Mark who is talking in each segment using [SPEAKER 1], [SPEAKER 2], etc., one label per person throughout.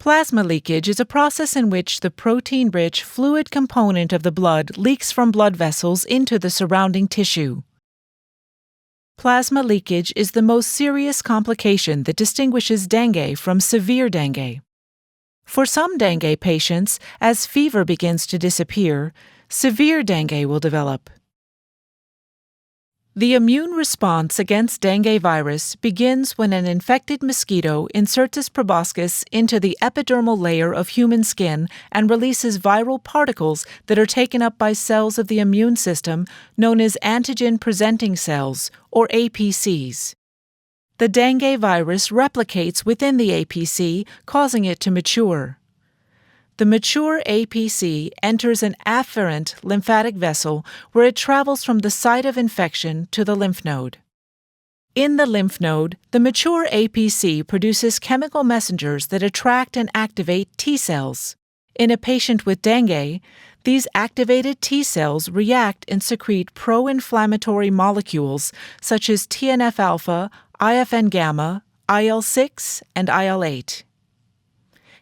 [SPEAKER 1] Plasma leakage is a process in which the protein-rich fluid component of the blood leaks from blood vessels into the surrounding tissue. Plasma leakage is the most serious complication that distinguishes dengue from severe dengue. For some dengue patients, as fever begins to disappear, severe dengue will develop. The immune response against dengue virus begins when an infected mosquito inserts its proboscis into the epidermal layer of human skin and releases viral particles that are taken up by cells of the immune system known as antigen-presenting cells, or APCs. The dengue virus replicates within the APC, causing it to mature. The mature APC enters an afferent lymphatic vessel where it travels from the site of infection to the lymph node. In the lymph node, the mature APC produces chemical messengers that attract and activate T cells. In a patient with dengue, these activated T cells react and secrete pro-inflammatory molecules such as TNF-alpha, IFN-gamma, IL-6, and IL-8.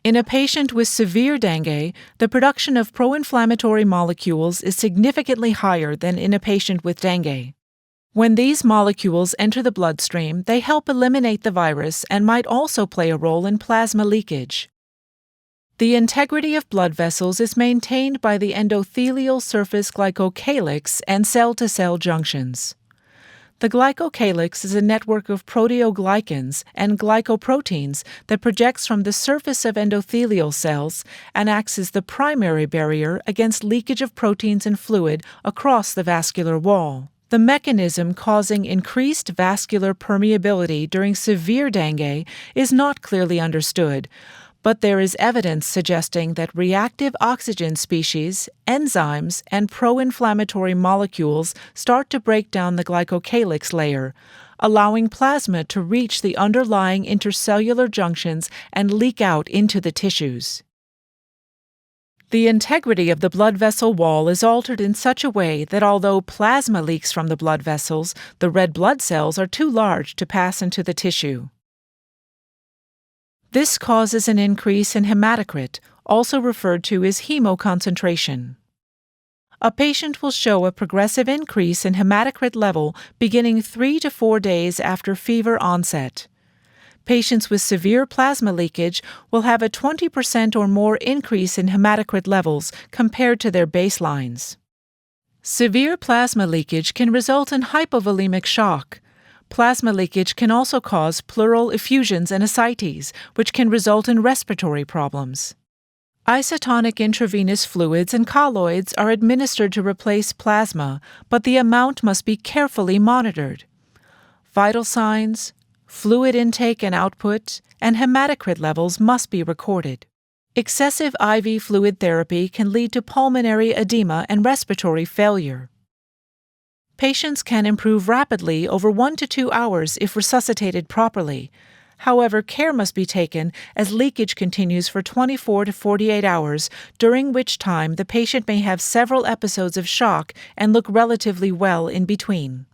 [SPEAKER 1] In a patient with severe dengue, the production of pro-inflammatory molecules is significantly higher than in a patient with dengue. When these molecules enter the bloodstream, they help eliminate the virus and might also play a role in plasma leakage. The integrity of blood vessels is maintained by the endothelial surface glycocalyx and cell-to-cell junctions. The glycocalyx is a network of proteoglycans and glycoproteins that projects from the surface of endothelial cells and acts as the primary barrier against leakage of proteins and fluid across the vascular wall. The mechanism causing increased vascular permeability during severe dengue is not clearly understood, but there is evidence suggesting that reactive oxygen species, enzymes, and pro-inflammatory molecules start to break down the glycocalyx layer, allowing plasma to reach the underlying intercellular junctions and leak out into the tissues. The integrity of the blood vessel wall is altered in such a way that although plasma leaks from the blood vessels, the red blood cells are too large to pass into the tissue. This causes an increase in hematocrit, also referred to as hemoconcentration. A patient will show a progressive increase in hematocrit level beginning 3 to 4 days after fever onset. Patients with severe plasma leakage will have a 20% or more increase in hematocrit levels compared to their baselines. Severe plasma leakage can result in hypovolemic shock. Plasma leakage can also cause pleural effusions and ascites, which can result in respiratory problems. Isotonic intravenous fluids and colloids are administered to replace plasma, but the amount must be carefully monitored. Vital signs, fluid intake and output, and hematocrit levels must be recorded. Excessive IV fluid therapy can lead to pulmonary edema and respiratory failure. Patients can improve rapidly over 1 to 2 hours if resuscitated properly. However, care must be taken as leakage continues for 24 to 48 hours, during which time the patient may have several episodes of shock and look relatively well in between.